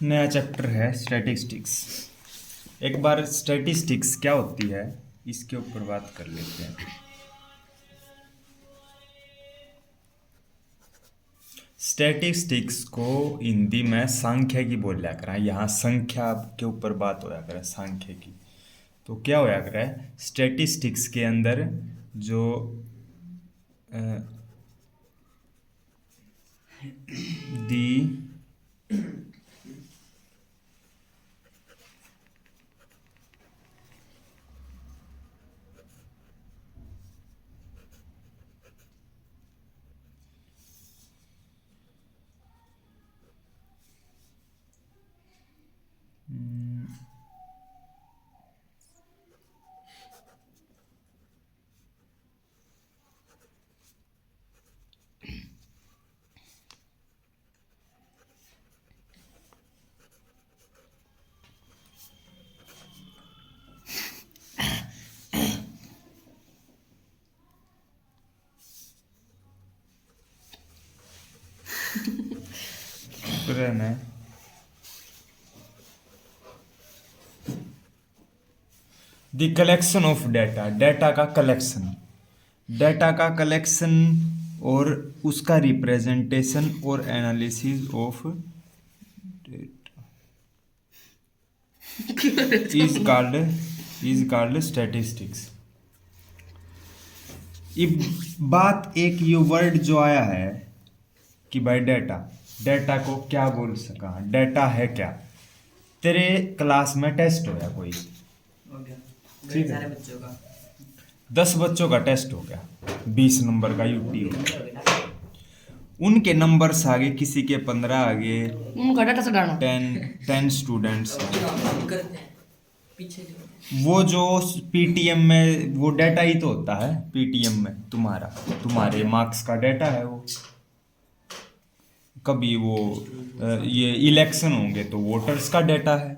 नया चैप्टर है स्टैटिस्टिक्स। एक बार स्टैटिस्टिक्स क्या होती है इसके ऊपर बात कर लेते हैं। स्टैटिस्टिक्स को हिंदी में सांख्यिकी बोला करा। यहाँ संख्या के ऊपर बात होया करे सांख्यिकी। तो क्या होया करे स्टैटिस्टिक्स के अंदर जो दी है the collection of data. Data का कलेक्शन और उसका रिप्रेजेंटेशन और analysis of is called statistics. अब बात एक ये वर्ड जो आया है कि भाई डाटा को क्या बोल सका, डाटा है क्या। तेरे क्लास में टेस्ट होया कोई, ठीक है, 10 बच्चों का टेस्ट हो गया, 20 नंबर का यूटी हो गया। उनके नंबर्स आगे, किसी के 15 आगे, उनका डाटा से डालना 10 स्टूडेंट्स। वो जो पीटीएम में वो डाटा ही तो होता है। पीटीएम में तुम्हारे मार्क्स का डाटा है वो। कभी वो ये इलेक्शन होंगे तो वोटर्स का डाटा है।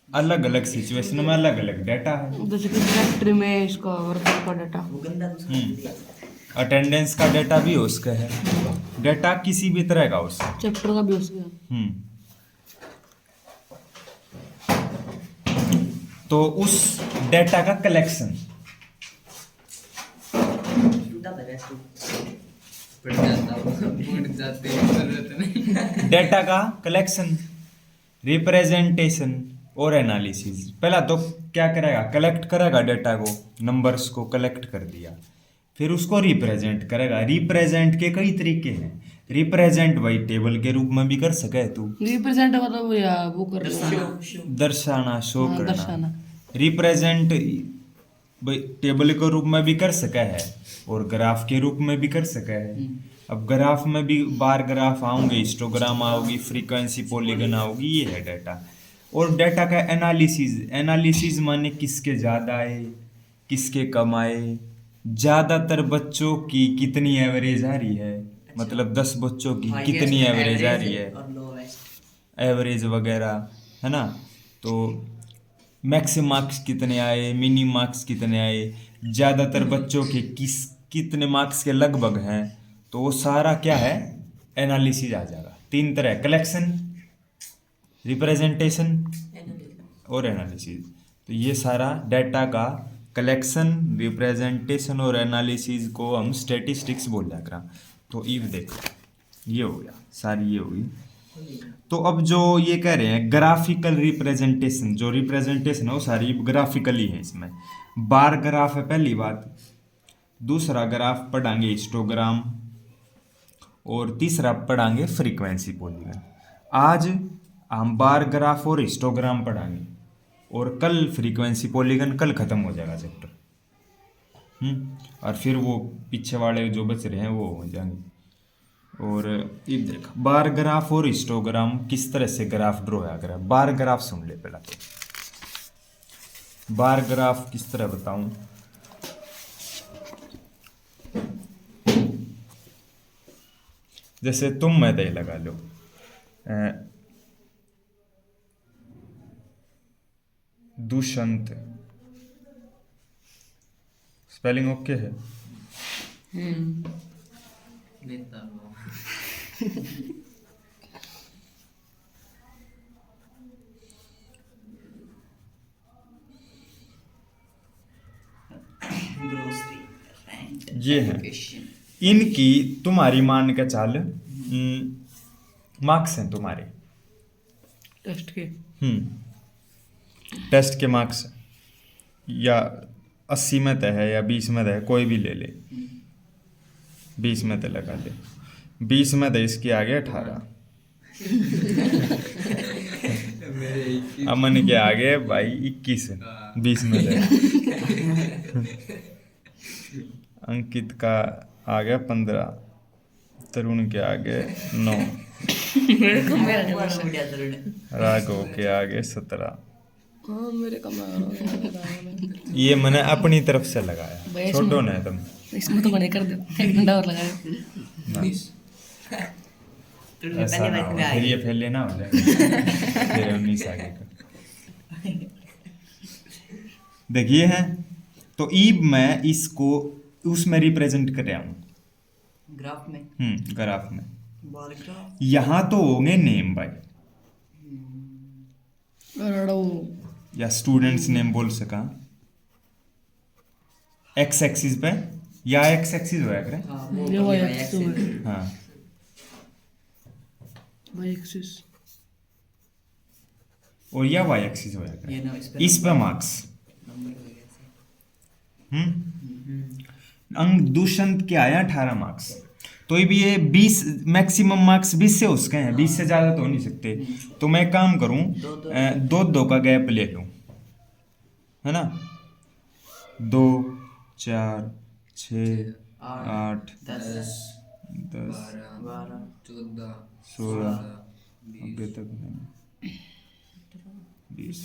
अलग अलग सिचुएशन में अलग अलग डाटा है। जैसे कि फैक्ट्री में इसका वर्कर का डाटा, अटेंडेंस का डाटा भी उसका है। डाटा किसी भी तरह का उसका, चैप्टर का भी उसका। तो उस डाटा का कलेक्शन, डाटा का कलेक्शन, रिप्रेजेंटेशन और एनालिसिस। पहला तो क्या करेगा, कलेक्ट करेगा डाटा को, नंबर्स को कलेक्ट कर दिया, फिर उसको रिप्रेजेंट करेगा। रिप्रेजेंट के कई तरीके हैं। रिप्रेजेंट भाई टेबल के रूप में भी कर सके तू, रिप्रेजेंट मतलब या वो कर दर्शाना, शो करना। दर्शाना। रिप्रेजेंट भाई टेबल के रूप में भी कर सका है और ग्राफ के रूप में भी कर सका है। अब ग्राफ में भी बार ग्राफ आओगे, हिस्टोग्राम आओगी, फ्रीक्वेंसी पॉलीगन आओगी, ये है डाटा। और डाटा का एनालिसिस माने किसके ज़्यादा आए, किसके कम आए, ज़्यादातर बच्चों की कितनी एवरेज आ रही है, मतलब 10 बच्चों की कितनी एवरेज आ रही है, एवरेज वगैरह, है ना। तो मैक्सिमम मार्क्स कितने आए, मिनी मार्क्स कितने आए, ज़्यादातर बच्चों के कितने मार्क्स के लगभग हैं। तो वो सारा क्या है, एनालिसिस आ जाएगा। 3 तरह, कलेक्शन, रिप्रेजेंटेशन और एनालिसिस। तो ये सारा डाटा का कलेक्शन, रिप्रेजेंटेशन और एनालिसिस को हम स्टैटिस्टिक्स बोल जाएगा। तो ये देखो, ये हो गया, सारी ये होगी। तो अब जो ये कह रहे हैं ग्राफिकल रिप्रेजेंटेशन, जो रिप्रेजेंटेशन है वो सारी ग्राफिकली है। इसमें बार ग्राफ है पहली बात, दूसरा ग्राफ पढ़ाएंगे हिस्टोग्राम, और तीसरा पढ़ाएंगे फ्रीक्वेंसी पॉलीगन। आज हम बार ग्राफ और हिस्टोग्राम पढ़ाएंगे और कल फ्रीक्वेंसी पॉलीगन, कल खत्म हो जाएगा चैप्टर। और फिर वो पीछे वाले जो बच रहे हैं वो हो जाएंगे। और ये देख, बार ग्राफ और हिस्टोग्राम किस तरह से ग्राफ ड्रॉ करा। बार ग्राफ सुन ले पहला तो। बार ग्राफ किस तरह बताऊं, जैसे तुम मैं दे लगा लो, दुष्यंत, स्पेलिंग ओके है। ये है इनकी तुम्हारी मान के चाल मार्क्स हैं तुम्हारे। टेस्ट के टेस्ट के मार्क्स या 80 में तय है या 20 में तय है, कोई भी ले ले। 20 में तय लगा ले, 20 में तय इसके आगे 18, अमन के आगे भाई 21, 20 में तय। अंकित का आगे 15, तरुण के आगे 9, राघव के आगे 17। हाँ मेरे कम ये मैंने अपनी तरफ से लगाया, छोड़ो ना तुम। इसमें तो बने कर दो, 1 घंटा और लगाया। ऐसा ना हो, फिर ये फैले ना हो जाए फिर 19 आगे का। देखिए है तो ईब मैं इसको उसमें रिप्रेजेंट कर रहा हूँ ग्राफ में। ग्राफ में। बार ग्राफ यहाँ तो होंगे नेम भाई, या स्टूडेंट्स नेम बोल सका। एक्स एक्सिस पे या एक्स एक्सिस होया करे। हाँ वो ये कभी वाई वाई एक्सिस एक्सिस। हाँ वाई एक्सिस और या वाई एक्सिस होया करे। ये ना इस पे मार्क्स नंबर वगैरह से। अंक दुष्यंत के आया 18 मार्क्स, तो ये भी ये 20 मैक्सिमम मार्क्स 20 से उसके हैं, 20 से ज़्यादा तो हो नहीं सकते। तो मैं काम करूं, दो का गैप ले लूं, है ना। 2 4 6 8 10 10 12 16 आगे तक 20।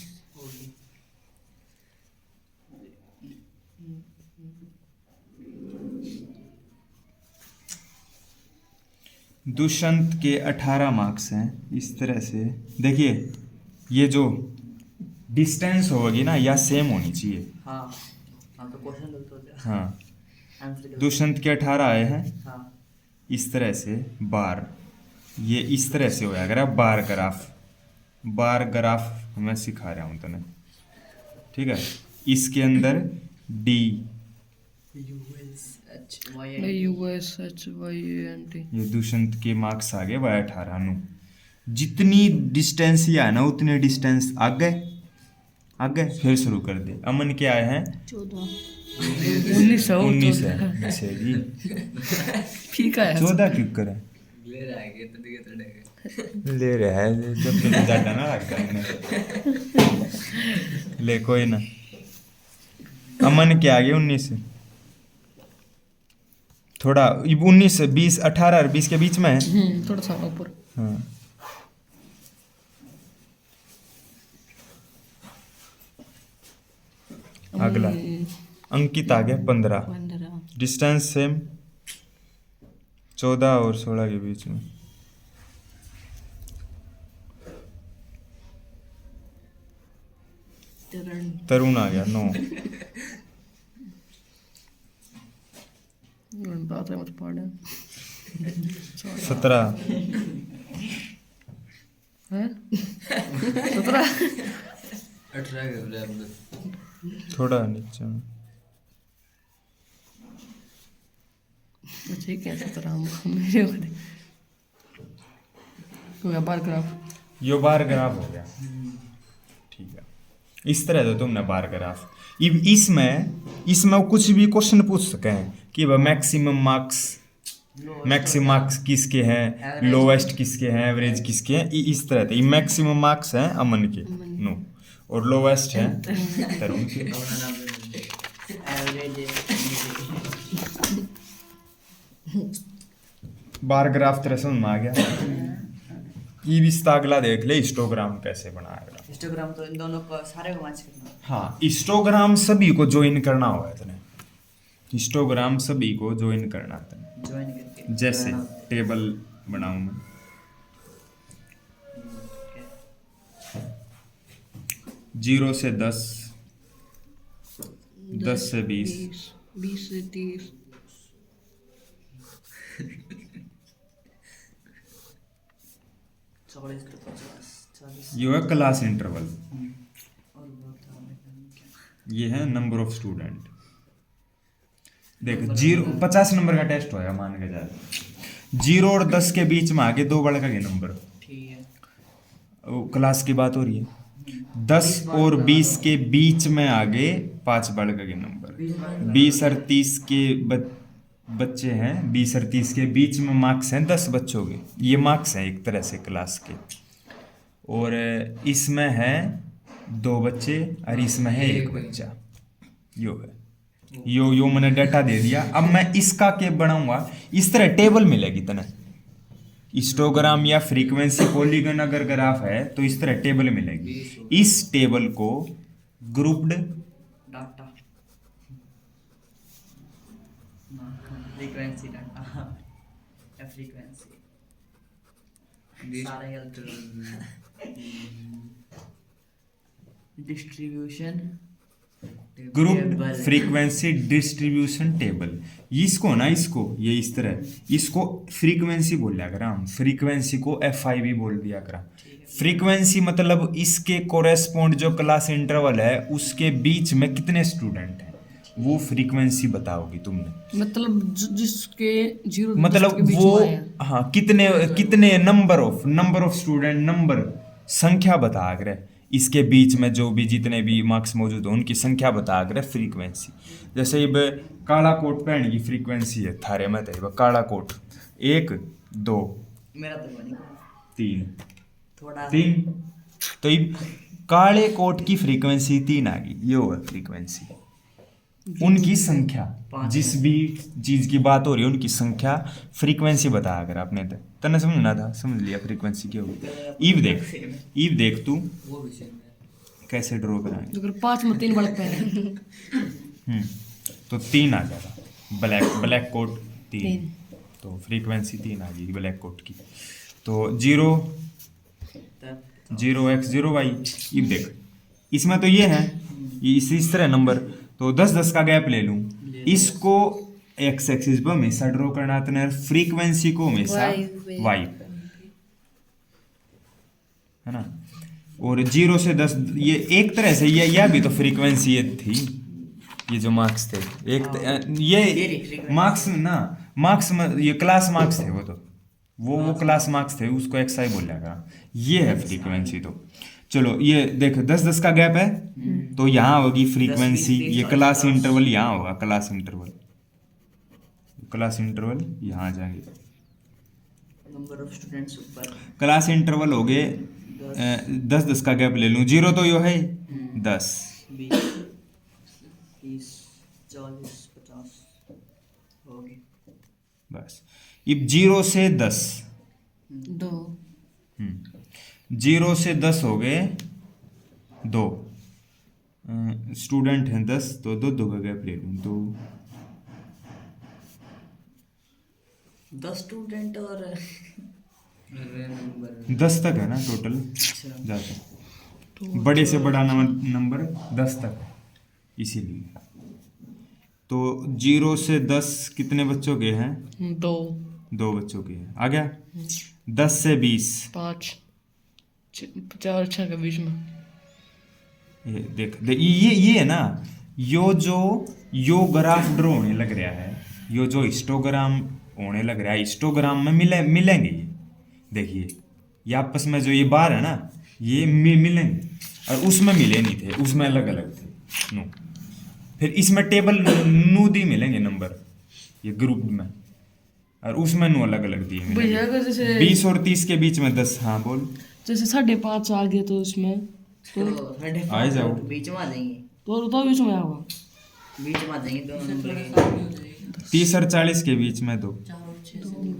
दुष्यंत के 18 मार्क्स हैं। इस तरह से देखिए, ये जो डिस्टेंस होगी ना या सेम होनी चाहिए। हाँ हाँ तो क्वेश्चन गलत हो जाए। हाँ आंसर गलत। दुष्यंत के 18 आए हैं हाँ इस तरह से बार, ये इस तरह से होया करा बार ग्राफ। बार ग्राफ मैं सिखा रहा हूँ तने, ठीक है। इसके अंदर डी USHYANT ये दुष्यंत के मार्क्स आ गए भाई 18 नु। जितनी डिस्टेंस ही है ना उतनी डिस्टेंस आगे आगे फिर शुरू कर दे। अमन के आए हैं 19 19 है से जी ठीक है 14 क्यों करे ले रहा है तो दिखे तो डे ले रहा है जब तो ज्यादा ना लगता है ले कोई ना। अमन के आगे 19 थोड़ा 19 20 18 और 20 के बीच में है। थोड़ा सा ऊपर। हाँ अगला अंकित आ गया 15, डिस्टेंस सेम 14 और 16 के बीच में। तरुण आ गया 9, बात है मत पढ़े 17 हैं 17 18 थोड़ा नीचे में। ठीक है 17 मेरे को दे कोई बार ग्राफ यो बार ग्राफ हो गया, ठीक है। इस तरह तो तुमने बार ग्राफ। इसमें कुछ भी क्वेश्चन पूछ सके हैं कि वह मैक्सिमम मार्क्स किसके हैं, लोवेस्ट किसके हैं, एवरेज किसके हैं। इस तरह से मैक्सिमम मार्क्स हैं अमन के नो और लोवेस्ट हैं तरुण के। बार ग्राफ तरह समझ में आ गया। ई विस्ता अगला देख ले हिस्टोग्राम कैसे बनाएगा। हिस्टोग्राम तो इन दोनों को सारे को मैच करना। हाँ हिस्टोग्राम सभी को ज्वाइन करना हुआ है तने। हिस्टोग्राम सभी को ज्वाइन करना तने। ज्वाइन करके जैसे टेबल बनाऊं मैं 0 से 10, 10 से 20, 20 से 30 40 से 50 40 ये है क्लास इंटरवल। और वो था ये है नंबर ऑफ स्टूडेंट। देख 50 नंबर का टेस्ट होया मान के जा 0 और 10 के बीच में आगे 2 बढ़ के नंबर ठीक है वो क्लास की बात हो रही है 10 और 20 के बीच में आगे 5 बढ़ के नंबर 20 और 30 के बच्चे हैं 20 और 30 के बीच में मार्क्स हैं 10 बच्चों के ये मार्क्स हैं एक तरह से क्लास के और इसमें है 2 बच्चे और इसमें है 1 बच्चा यो है यो मैंने डाटा दे दिया अब मैं इसका क्या बनाऊंगा इस तरह टेबल मिलेगी तना हिस्टोग्राम या फ्रीक्वेंसी पॉलीगन अगर ग्राफ है तो इस तरह टेबल मिलेगी इस टेबल को ग्रुप्ड डाटा फ्रीक्वेंसी डाटा या फ्रीक्वेंसी सारे distribution group frequency distribution table इसको ना इसको ये इस तरह इसको फ्रीक्वेंसी बोल लिया करा हम फ्रीक्वेंसी को FI भी बोल दिया करा फ्रीक्वेंसी मतलब इसके कोरेस्पोंड जो क्लास इंटरवल है उसके बीच में कितने स्टूडेंट हैं वो फ्रीक्वेंसी बताओगी तुमने मतलब जिसके 0 मतलब वो हाँ कितने नंबर ऑफ स्टूडेंट नंबर संख्या बता कर इसके बीच में जो भी जितने भी मार्क्स मौजूद हो उनकी संख्या बता कर फ्रीक्वेंसी जैसे अब काला कोट पहन की फ्रीक्वेंसी है थारे में तो काला कोट 1 2 मेरा तो बनी 3 थोड़ा 3 तो ये काले कोट की फ्रीक्वेंसी 3 आ गई ये है फ्रीक्वेंसी उनकी संख्या जिस भी चीज की बात हो रही है उनकी संख्या फ्रीक्वेंसी बता अगर आपने तने समझना था समझ लिया फ्रीक्वेंसी क्या होगी ईव देख तू वो विषय में कैसे ड्रॉ कराएंगे अगर 5 में 3 बढ़ पहले तो 3 आ जाएगा ब्लैक कोट 3 तो फ्रीक्वेंसी 3 आ गई ब्लैक कोट की तो 0x0y ईव देख इसमें तो ये है इस तरह नंबर तो 10-10 का गैप ले लूं इसको एक्स एक्सिस पर हमेशा ड्रॉ करना था फ्रीक्वेंसी को हमेशा वाई है ना और 0 से 10 ये एक तरह से यह भी तो फ्रीक्वेंसी ये थी ये जो मार्क्स थे ये मार्क्स में ये क्लास मार्क्स थे वो तो वो क्लास मार्क्स थे उसको एक्सआई बोल जाएगा ये है फ्रीक्वेंसी तो चलो ये देखो 10-10 का गैप है तो यहाँ होगी फ्रीक्वेंसी ये क्लास इंटरवल यहाँ होगा क्लास इंटरवल यहाँ जाएंगे नंबर ऑफ स्टूडेंट्स ऊपर क्लास इंटरवल हो गए 10-10 का गैप ले लूँ 0 तो यो है 10 20 30 40 50 हो गए बस अब 0 से 10 2 0 से 10 हो गए 2 स्टूडेंट हैं 10 तो 2 का गैप ले लूँ तो 10 स्टूडेंट और 10 तक है ना टोटल जाते बड़े से बड़ा नंबर 10 तक है इसीलिए तो 0 से 10 कितने बच्चों के हैं 2 बच्चों के हैं आ गया 10 से 20 5 4 6 के बीच में ये देख ये है ना यो ग्राफ ड्रॉ होने लग रहा है यो जो हिस्टोग्राम होने लग रहा है हिस्टोग्राम में मिलेंगे ये देखिए ये आपस में जो ये बार है ना ये मिलेंगे और उसमें मिले नहीं थे उसमें अलग अलग थे नो फिर इसमें टेबल नूदी मिलेंगे नंबर ये ग्रुप में और उसमें नो अलग अलग दिए भैया मिलेंगे अगर जैसे 20 और 30 के बीच में 10 हाँ बोल जैसे 5.5 आ गए तो इसमें तो आ जाओ बीच में आ जाएंगे तो बीच में आएगा बीच में आ जाएंगे दोनों नंबर के 30 और 40 के बीच में 2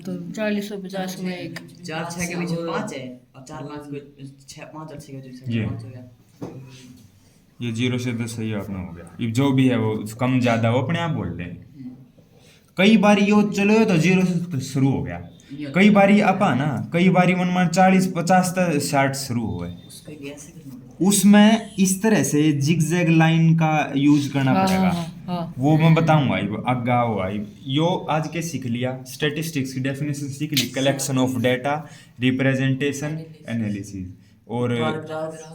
तो 40 और 50 में 1 4 6 के बीच में 5 है और 4 5 को 6 5 और 6 के बीच ये। में 5 हो गया ये 0 से 10 सही अपना हो गया ये जो भी है वो कम ज्यादा वो अपने आप बोल रहे हैं कई बार यो चलो तो 0 से शुरू हो गया कई बारी अपा ना कई बारी मन मान 40 50 तक 60 शुरू हुए उसको कैसे करना उसमें इस तरह से जिगजैग लाइन का यूज करना पड़ेगा हाँ। वो मैं बताऊंगा आगा हुआ यो आज के सीख लिया स्टैटिस्टिक्स की डेफिनेशन सीख ली collection of data representation analysis और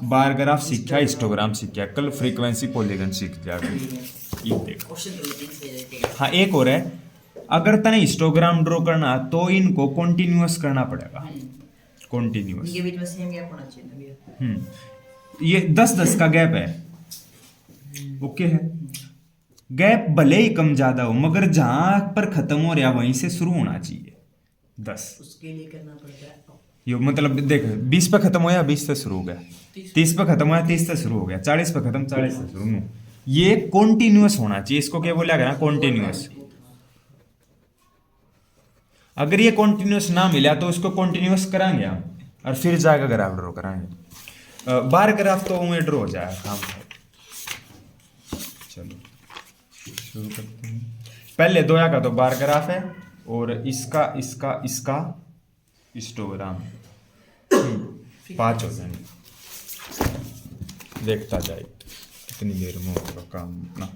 बार ग्राफ सीखा हिस्टोग्राम सीखा कल फ्रीक्वेंसी पॉलीगन सीख जाएगा ये देखो। क्वेश्चन तो लेकिन सही है। हाँ एक और है, अगर तने हिस्टोग्राम ड्रॉ करना तो इनको कॉन्टिन्यूअस करना पड़ेगा, कॉन्टिन्यूअस। इनके बीच में सेम गैप होना चाहिए ना भैया। ये 10-10 का गैप है, ओके है। गैप भले ही कम ज्यादा हो मगर जहां पर खत्म हो रहा वहीं से शुरू होना चाहिए 10। उसके लिए करना पड़ता है ये मतलब देख 20 पे खत्म होया 20 से शुरू हो गया, 30 पे खत्म होया 30 से शुरू हो गया, 40 पे खत्म 40 से शुरू। ये कॉन्टिन्यूअस होना चाहिए, इसको क्या बोला गया ना, कॉन्टिन्यूअस। अगर ये कॉन्टिन्यूअस ना मिला तो इसको कॉन्टिन्यूअस कराएंगे हम और फिर जाकर ग्राफ ड्रॉ कराएंगे। बार ग्राफ तो उमें ड्रॉ हो जाएगा काम। चलो शुरू करते हैं। पहले दोया का तो बार ग्राफ है और इसका इसका इसका हिस्टोग्राम 5 हो जाएंगे। देखता जाए कितनी देर में होगा काम अपना।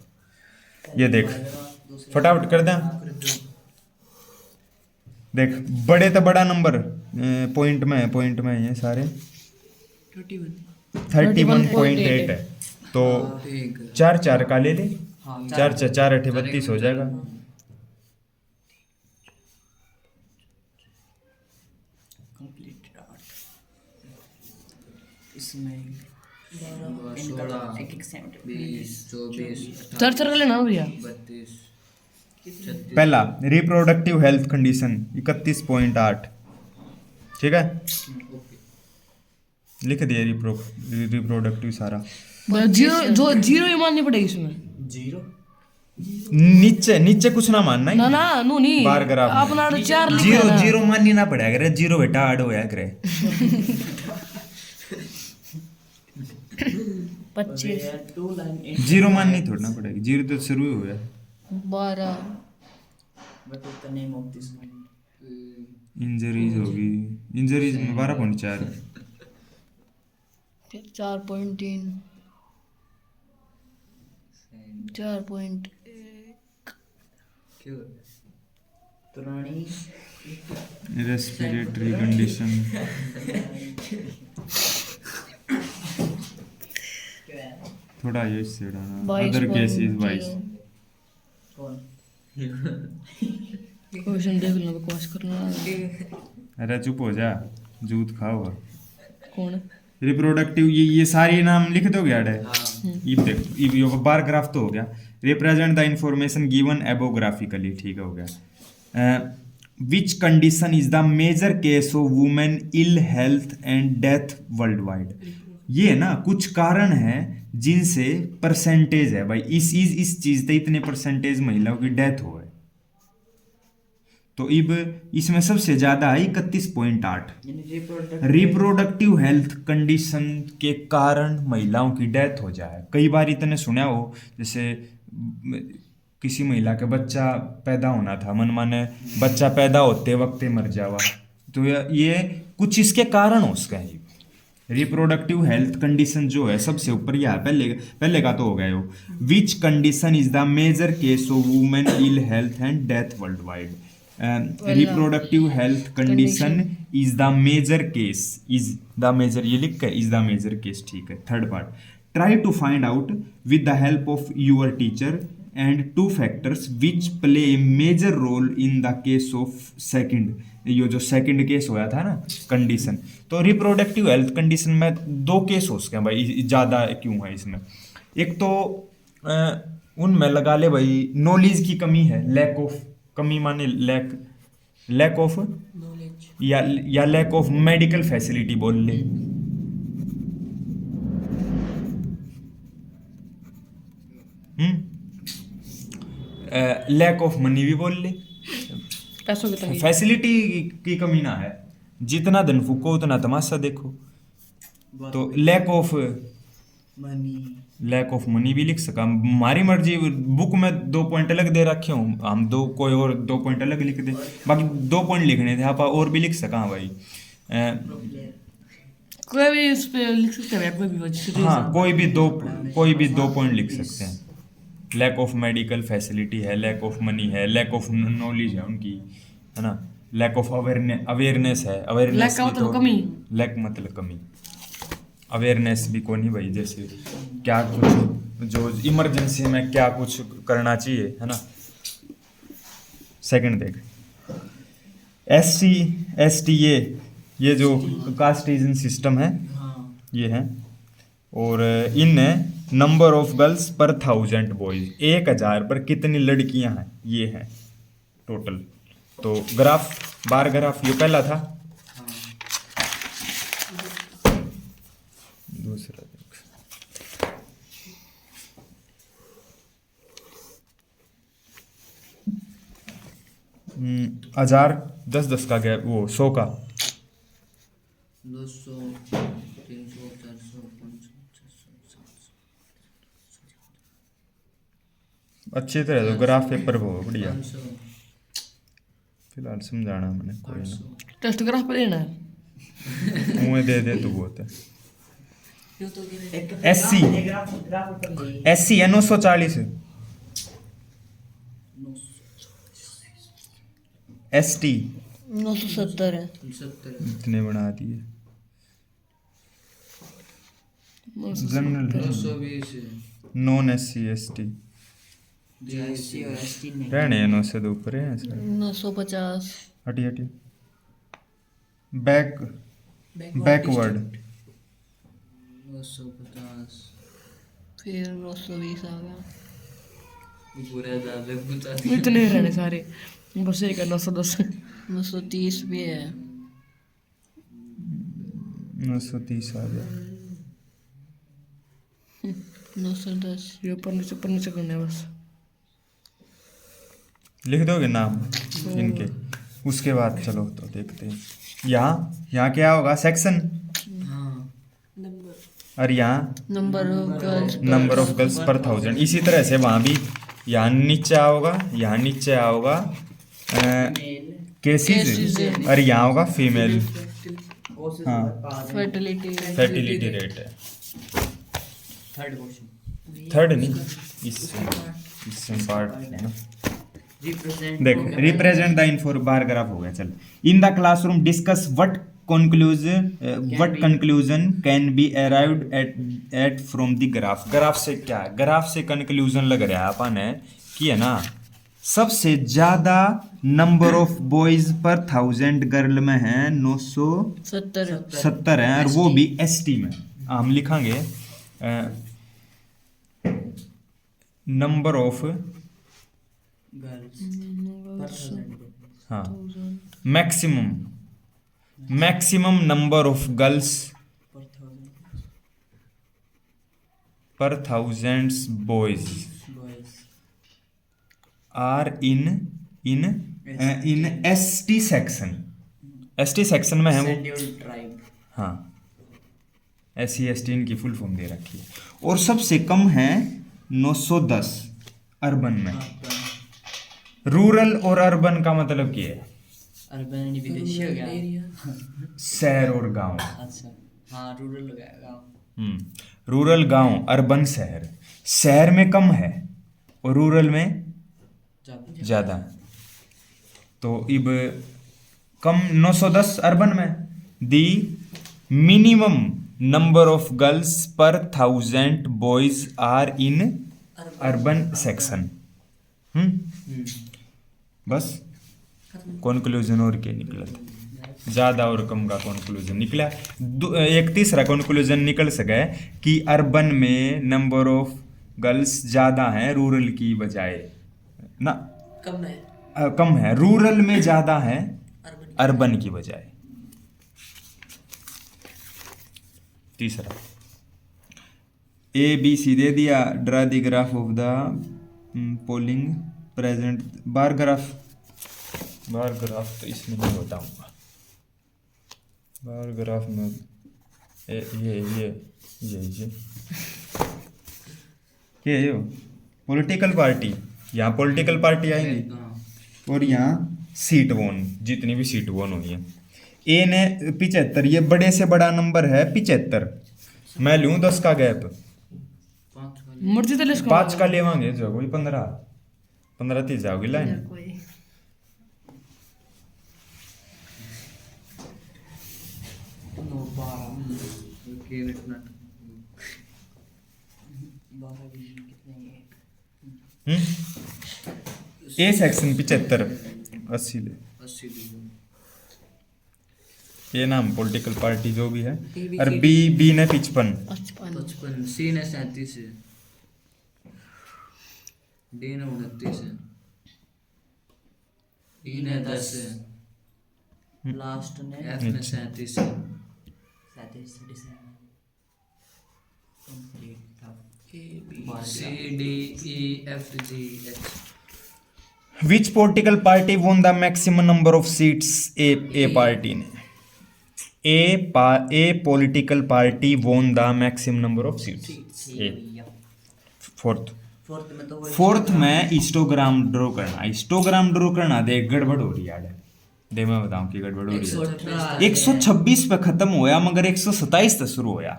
ये देख फटाफट कर दें। देख बड़े तो बड़ा नंबर पॉइंट में ये सारे 31.8 है, तो 4 का ले ले, 4 8 32 हो जाएगा। कंप्लीट इसमें 16 एक 20 24 चार का लेना भैया। 32 पहला रिप्रोडक्टिव हेल्थ कंडीशन 31.8, ठीक है लिख दिया रिप्रोडक्टिव सारा। जीरो जो जीरो ही माननी पड़ेगी इसमें। जीरो नीचे नीचे कुछ ना मानना ना ही ना नू नहीं बार ग्राफ में। अपना 4 लिख जीरो देना। जीरो माननी ना पड़ेगा करे, जीरो बेटा आड होया करे। 25 2 लाइन जीरो माननी थोड़ी ना पड़ेगी, जीरो तो शुरू ही हो गया। 12 but the name of this one injuries होगी, इंजरीज में 12.4 फिर 4.3 4.1 क्यों पुरानी रेस्पिरेटरी कंडीशन क्या है थोड़ा ये इससे डालना। 22.0 अदर केसेस 22। कौन क्वेश्चन देख लो बकवास करना। अरे चुप हो जा, जूत खाओ। कौन है? रिप्रोडक्टिव ये सारे नाम लिख दोगे यार। ये देखो ये बार ग्राफ तो हो गया। Represent the information given graphically, ठीक हो गया। Which condition is the major case of women ill health and death world wide. ये ना कुछ कारण है जिनसे परसेंटेज है भाई, इस चीज से इतने परसेंटेज महिलाओं की डेथ हो है। तो इब इसमें सबसे ज्यादा है 31.8। रिप्रोडक्टिव हेल्थ कंडीशन के कारण महिलाओं की डेथ हो जाए। कई बार इतने सुना हो जैसे किसी महिला के बच्चा पैदा होना था, मन माने बच्चा पैदा होते वक्त ही मर जावा, तो ये कुछ इसके कारण हो उसका है। रिप्रोडक्टिव हेल्थ कंडीशन जो है सबसे ऊपर यह है, पहले का तो हो गया हो। Which condition is the major case of women ill health and death world wide. Reproductive health condition is the major case, is the major ये लिख के इज द मेजर केस, ठीक है। Third part, try to find out with the help of your teacher and 2 factors which play a major role in the case of second. ये जो second case होया था ना कंडीशन, तो reproductive health condition में 2 case हो सके भाई, ज़्यादा क्यों है इसमें। एक तो उनमें लगा ले भाई नॉलेज की कमी है, लैक ऑफ, कमी माने लैक ऑफ या लैक ऑफ मेडिकल फैसिलिटी बोल ले। लैक ऑफ मनी भी बोल ले, पैसों की तंगी। फैसिलिटी की कमी ना है, जितना धन फूको उतना तमाशा देखो। तो लैक ऑफ मनी भी लिख सका, हमारी मर्जी। बुक में 2 पॉइंट अलग दे रखे हूँ, हम कोई और 2 पॉइंट अलग लिख दे, बाकी 2 पॉइंट लिखने थे, आप और भी लिख सका भाई। कोई भी इस पे लिख सकते हैं, कोई भी वजह। हाँ कोई भी दो पॉइंट लिख सकते हैं। लैक ऑफ मेडिकल फैसिलिटी है, लैक ऑफ मनी है, लैक ऑफ नॉलेज है उनकी, है ना, लैक ऑफ अवेयरनेस है। अवेयरनेस लैक का मतलब कमी, लैक मतलब कमी, अवेयरनेस भी कौन ही भाई, जैसे क्या कुछ जो इमरजेंसी में क्या कुछ करना चाहिए, है ना। सेकंड देख, SC STA ये जो कास्टिजन सिस्टम है ये है, और इन number of girls per 1000 boys, 1000 पर कितनी लड़कियां हैं ये है टोटल। तो ग्राफ बार ग्राफ ये पहला था, दूसरा देख, हजार 10-10 का गैप, वो 100 का 200 300 400 500 600 700 अच्छी तरह तो ग्राफ पेपर वो बढ़िया, 500 फिलहाल समझाना मैंने कोई ना, 800 टेस्ट ग्राफ पे देना है। मुँह दे तू बहुत है। एक SC एक ग्राफ ऊपर ले। SC है 940, ST 970 है। 70 इतने बना दिए। जनरल 220 नॉन SC ST जो SC और ST नहीं। रहने 9 से दो ऊपर है सर। 950 हटी हटी, बैकवर्ड 950 फिर 920 आ गया। पूरा दादा पूछा इतने रहने सारे, बस एक 910 930 भी है। 930 आ गया। 910 ये ऊपर नीचे करने हैं बस। लिख दोगे नाम इनके, उसके बाद चलो तो देखते हैं। यहाँ क्या होगा, सेक्शन, और यहाँ number of girls number of girls per 1000। इसी तरह से वहाँ भी यहाँ नीचे आओगा, यहाँ नीचे आओगा केसेस, और यहाँ होगा फीमेल, हाँ फर्टिलिटी फर्टिलिटी रेट है। थर्ड क्वेश्चन थर्ड नहीं, इससे पार्ट है ना। रिप्रेजेंट देख, रिप्रेजेंट द इनफॉर बार ग्राफ हो गया। चल, in the classroom discuss what conclusion can be arrived at from the graph. Graph से क्या है, ग्राफ से कंक्लूजन लग रहा है अपन है कि है ना, सबसे ज्यादा नंबर ऑफ बॉयज पर 1000 गर्ल में है 970 है, और वो भी ST में। हम लिखेंगे नंबर ऑफ, गर्ल्स हाँ, maximum number of girls per 1000 boys are in ST section. ST section में है वो, शेड्यूल्ड ट्राइब। हाँ, SC ST इनकी फुल फॉर्म दे रखी है। और सबसे कम है 910 अर्बन में। रूरल और अर्बन का मतलब क्या है, अर्बन यानी विदेशी हो गया। शहर और गांव। अच्छा, हाँ रूरल हो गया गाँव। रूरल गांव, अर्बन शहर। शहर में कम है और रूरल में ज्यादा। तो इब कम 910 अर्बन में। The minimum number of girls per 1000 boys are in urban section. बस कंक्लूजन और क्या निकला, ज़्यादा और कम का कंक्लूजन निकला। एक तीसरा कंक्लूजन निकल सका है कि अर्बन में नंबर ऑफ गर्ल्स ज़्यादा हैं रूरल की बजाय ना, कम है रूरल में, ज़्यादा है अर्बन की बजाय। तीसरा ABC दे दिया, draw the graph of the polling present. Bar graph तो इसमें नहीं बताऊंगा। बार ग्राफ में ये क्या है, पॉलिटिकल पार्टी, यहाँ पॉलिटिकल पार्टी आएंगी और यहाँ सीट वोन, जितनी भी सीट वोन हुई है। ए ने 75, ये बड़े से बड़ा नंबर है 75। मैं लूँ 10 का गैप, मर्जी तो लिस्ट 5 का लेवांगे जो कोई 15 तीस जाओगी लाइन। 12 विजन कितने ये ए सेक्शन 75 80 ले 80 डिवीजन। ये नाम पॉलिटिकल पार्टी जो भी है। और बी ने 55, 55, सी ने 37 है, डी ने 29 है, ई ने 10 है, लास्ट ने एफ ने 37 है। 37 कंप्लीट था C D E F G H. Which political party won the maximum number of seats? A party ने A political party won the maximum number of seats. ए फोर्थ फोर्थ में तो वही fourth में histogram draw करना। Histogram draw करना देख गड़बड़ हो रही है यार। दे मैं बताऊं कि गड़बड़ हो रही है। 126 पे खत्म होया मगर 127 तक शुरू होया।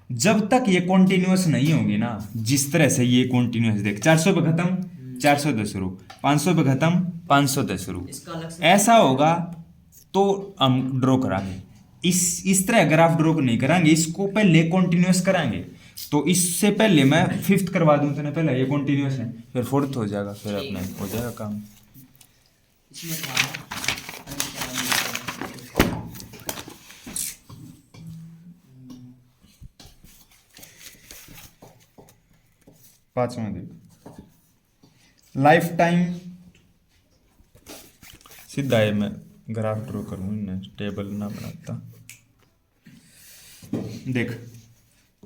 जब तक ये कॉन्टिन्यूअस नहीं होगी ना, जिस तरह से ये कॉन्टिन्यूअस देख 400 पे खत्म 400 तक शुरू, 500 पे खत्म 500 तक शुरू, इसका अलग से ऐसा होगा तो हम ड्रॉ करांगे। इस तरह ग्राफ ड्रॉ नहीं करांगे, इसको पहले कॉन्टिन्यूअस करांगे। तो इससे पहले मैं फिफ्थ करवा दूं तो पहले ये कॉन्टिन्यूअस है, फिर फोर्थ हो जाएगा, फिर अपने हो जाएगा काम। इसमें था पांचवा देख लाइफ टाइम। सीधा है, मैं ग्राफ ड्रॉ करूँ ना, टेबल ना बनाता। देख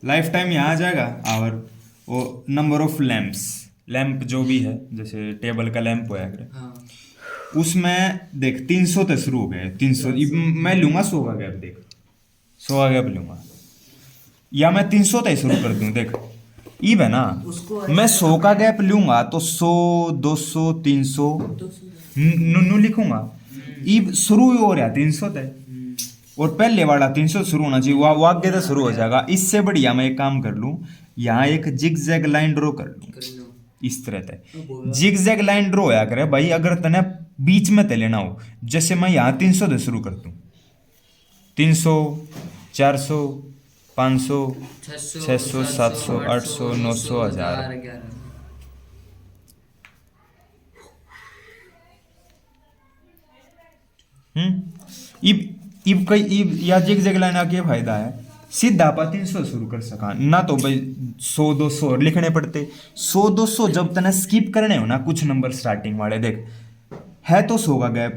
लाइफ टाइम यहाँ आ जाएगा और वो नंबर ऑफ लैंप्स, लैंप जो भी है जैसे टेबल का लैंप होया करे, हाँ उसमें देख 300 तक शुरू हो गए। 300 मैं लूंगा 100 का गैप, देख 100 का गैप लूंगा या मैं 300 तक शुरू कर दूं। देख ईब है ना, मैं 100 का गैप लूंगा तो 100 200 300 नू लिखूंगा। ईब शुरू ही हो रहा 300 तक, और पहले वाला 300 शुरू होना चाहिए, वो आगे तक शुरू हो जाएगा। इससे बढ़िया मैं एक काम कर लूँ, यहाँ एक जिग जैग लाइन ड्रॉ कर लूँ कर लो। इस तरह तक। जिग जैग लाइन ड्रॉ होया करे भाई, अगर तने बीच में ते लेना हो, जैसे मैं यहाँ 300 से शुरू कर दूँ, 300 400 500 600 700 800 900 1000। 11। इब कई इब या जिग जैग लाइन का क्या फायदा है, सीधा आपा 300 शुरू कर सका ना, तो भाई 100 200 लिखने पड़ते। 100 200 जब तने स्किप करने हो ना कुछ नंबर स्टार्टिंग वाले, देख है तो 100 का गैप,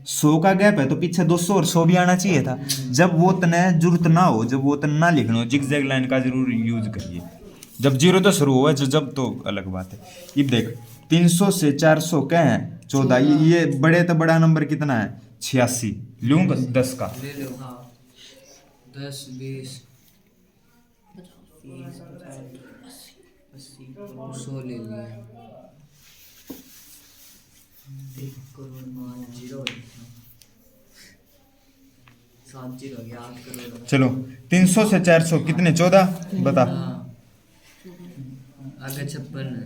100 का गैप है तो पीछे 200 और 100 भी आना चाहिए था। जब वो तने जरूरत ना हो, जब वो तने ना लिखना हो, जिग जैग लाइन का जरूर यूज करिए। जब 0 तो शुरू हुआ, जब तो अलग बात है। ये देख 300 से 400 क्या है 14, ये बड़े तो बड़ा नंबर कितना है 86, लूँ 10 का। ले लो। हाँ 10 20 100 ले लिया। 1 करोड़ मान 0 7 0 गया 8 करोड़। चलो 300 से 400 कितने 14 बता। हाँ आगे 56 है,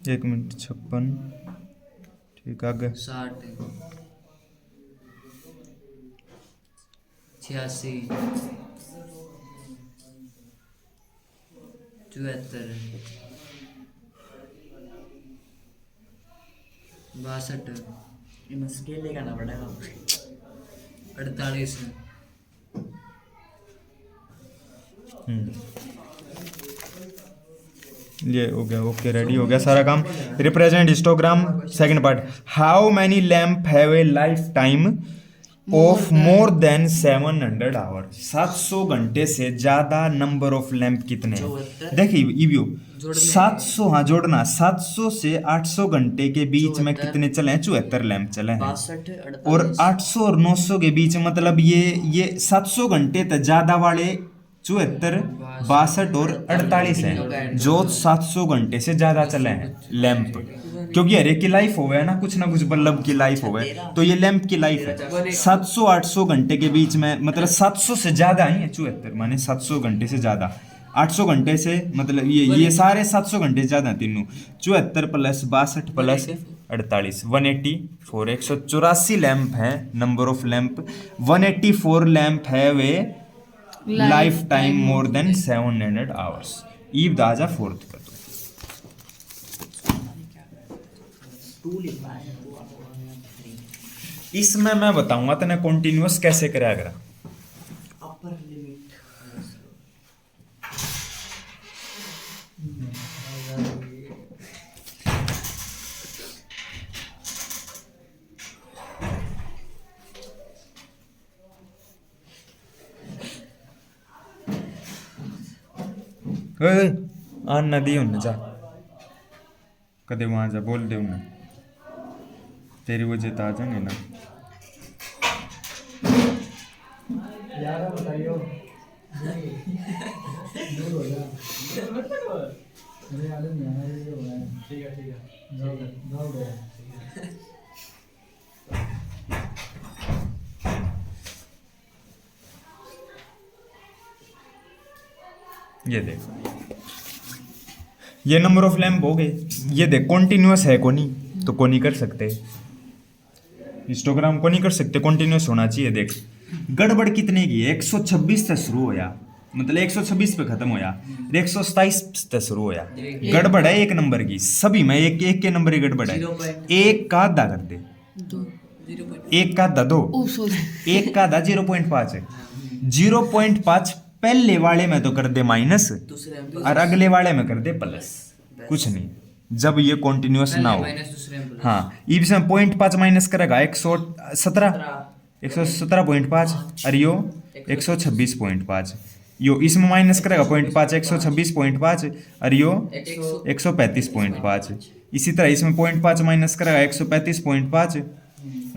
1 मिनट 56 ठीक, आगे 60 है, 86 74 है, 62 है, ये स्केल लगाना पड़ेगा। 48 है, ये हो गया, ओके रेडी हो गया सारा काम। Represent histogram second part. How many lamp have a life time of more than 700 hour? 700 घंटे से ज्यादा नंबर ऑफ लैंप कितने हैं? देखिए इवियो 700, हाँ जोड़ना, 700 से 800 घंटे के बीच में कितने चले हैं? 74 लैंप चले हैं। 62 और 800 और 900 के बीच मतलब ये 700 घंटे तक ज्यादा वाले 74 62 और 48 हैं, जो 700 घंटे से ज्यादा चले हैं लैंप। क्योंकि हर एक की लाइफ हो गया ना कुछ बल्ब की लाइफ हो गए, तो ये लैंप की लाइफ है। 700 800 घंटे के बीच में मतलब 700 से ज्यादा ही है 74, माने 700 घंटे से ज्यादा। 800 घंटे से मतलब ये सारे 700 घंटे से ज्यादा तीनों। 74 प्लस 62 प्लस 48 184, 184 लैंप है नंबर ऑफ लैंप। 184 लैंप है वे lifetime more than 700 hours. ईब दाजा फोर्थ का तो टू लिखा है इसमें मैं बताऊंगा तने कॉन्टिन्यूअस कैसे करा करा अपर लिमिट आन ना दी उन्हें जा कदे वहां जा बोल दे उन्हें तेरी वजह तो आ जाएंगे ना ये देख ये नंबर ऑफ लैम्प हो गए ये देख कॉन्टिन्यूअस है को नहीं तो को नहीं कर सकते हिस्टोग्राम को नहीं कर सकते कॉन्टिन्यूअस होना चाहिए देख गड़बड़ कितने की 126 से शुरू होया मतलब 126 पे खत्म होया 127 से शुरू होया गड़बड़ है एक नंबर की सभी में एक एक के नंबर की गड़बड़ है एक का आधा कर दे दो एक का आधा दो ओ सॉरी एक का आधा 0.5 है 0.5 पहले वाले में तो कर दे माइनस दूसरे में और अगले वाले में कर दे प्लस कुछ नहीं जब ये कॉन्टिन्यूअस ना हो माइनस दूसरे में हाँ इसमें 0.5 माइनस करेगा 117.5 और यो 126.5 यो इसमें माइनस करेगा 0.5 126.5 और यो 135.5 इसी तरह इसमें 0.5 माइनस करेगा 135.5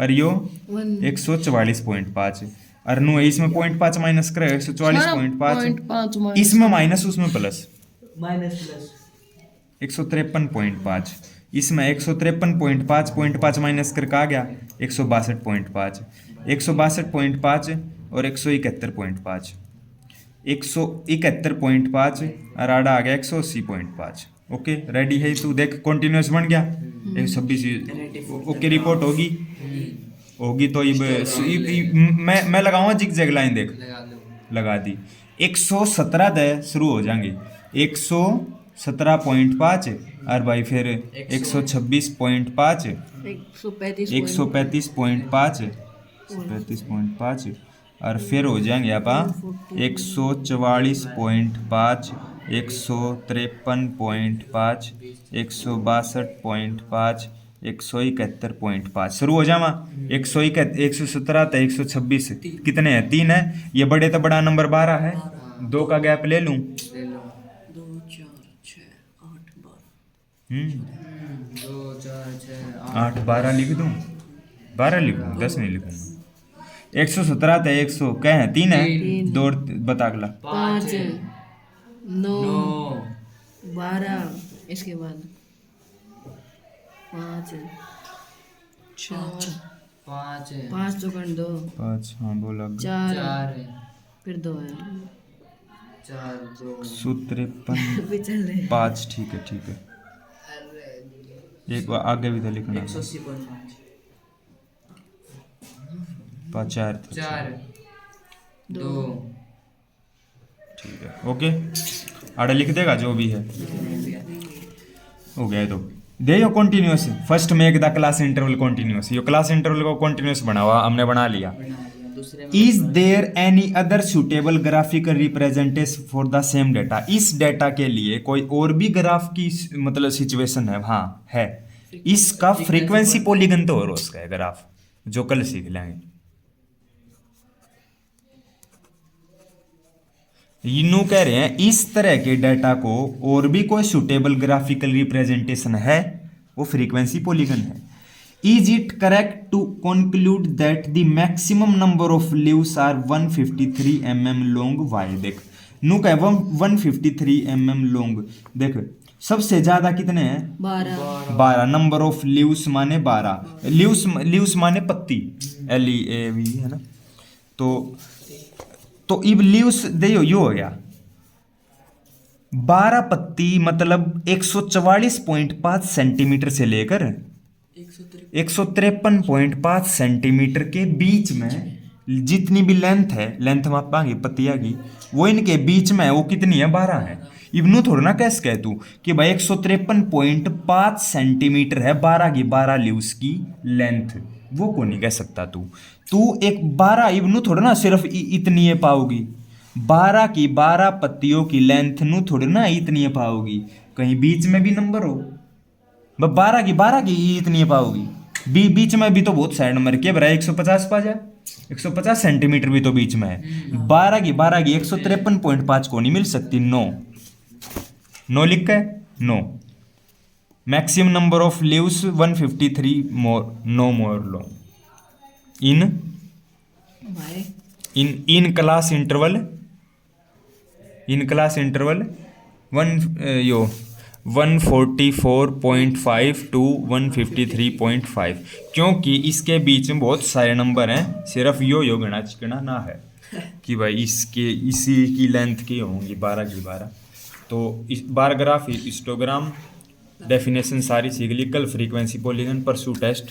और यो 144.5 और नो इसमें 0.5 माइनस करेगा 144.5 इसमें माइनस उसमें प्लस माइनस प्लस 153.5 इसमें 153.5 0.5 माइनस करके आ गया 162.5 162.5 और 171.5 171.5 और आड़ा आ गया 180.5 ओके रेडी है तू देख कॉन्टिन्यूअस बन गया 126 ओके रिपोर्ट होगी तो ये मैं लगाऊंगा जिग जैग लाइन देख लगा दी 117 दे शुरू हो जाएंगे 117.5 और भाई फिर 126.5 135.5 और फिर हो जाएंगे आप 144.5 153.5 162.5 171.5 शुरू हो जावा 117 तो 126 कितने हैं 3 है ये बड़े तो बड़ा नंबर 12 है 2 का गैप ले लूं 2 4 6 8 12 2 4 6 8 12 लिख दूं 12 लिखूं 10 नहीं लिखूंगा 117 तो 100 क्या है 3 है 2 बता अगला 5 9 9 12 इसके बाद 5 4 5 5 तो कर दो 5 हाँ बोला 4 4 फिर 2 है 4 2 153 पिछले 5 ठीक है एक बार आगे भी तो लिखना 180.5 4 4 2 ठीक है ओके आड़ा लिख देगा जो भी है हो गया तो दे यो कॉन्टिन्यूअस फर्स्ट में एक द क्लास इंटरवल कॉन्टिन्यूअस यो क्लास इंटरवल को कॉन्टिन्यूअस बना हुआ हमने बना लिया दूसरे में is there any other suitable graphical representation for the same data इस डेटा के लिए कोई और भी ग्राफ की मतलब सिचुएशन है हाँ है इसका फ्रीक्वेंसी पॉलीगन तो और उसका है ग्राफ जो कल सीख लेंगे यूं कह रहे हैं इस तरह के डेटा को और भी कोई सुटेबल ग्राफिकल रिप्रेजेंटेशन है वो फ्रीक्वेंसी पॉलीगन है is it correct to conclude that the maximum number of leaves are 153 mm long वाई देख नू कह 153 mm लॉन्ग देख सबसे ज्यादा कितने हैं 12 नंबर ऑफ लीव्स माने 12 लीव्स माने पत्ती LEAV है ना तो इब लीव्स देखो यो हो गया 12 पत्ती मतलब 144.5 सेंटीमीटर से लेकर 153.5 सेंटीमीटर के बीच में जितनी भी लेंथ है, लेंथ मापांगे पतिया की, वो इनके बीच में है, वो कितनी है, 12 है। इबनू थोड़ा ना कैसे कह तू कि भाई 153.5 सेंटीमीटर है, 12 की 12 लीव्स की लेंथ, वो को नहीं कह सकता तू एक 12 इबनू थोड़ा ना सिर्फ इतनी है पाओगी, 12 की 12 पत्तियों की लेंथ नू थोड़ी ना इतनी है पाओगी, कहीं बीच में भी नंबर हो, 12 की 12 की इतनी पाओगी, बीच में भी तो बहुत सारे नंबर के बराबर 150 पा जा, 150 सेंटीमीटर भी तो बीच में है। 12 की 153.5 को नहीं मिल सकती, नो लिख के no. Maximum number of leaves 153 no more लो इन भाई इन क्लास इंटरवल 144.5 टू 153.5, क्योंकि इसके बीच में बहुत सारे नंबर हैं, सिर्फ यो गणना ना है कि भाई इसके इसी की लेंथ की होंगी 12 की 12। तो इस बार ग्राफ हिस्टोग्राम डेफिनेशन सारी सीख ली। कल फ्रीक्वेंसी पॉलीगन परसों टेस्ट।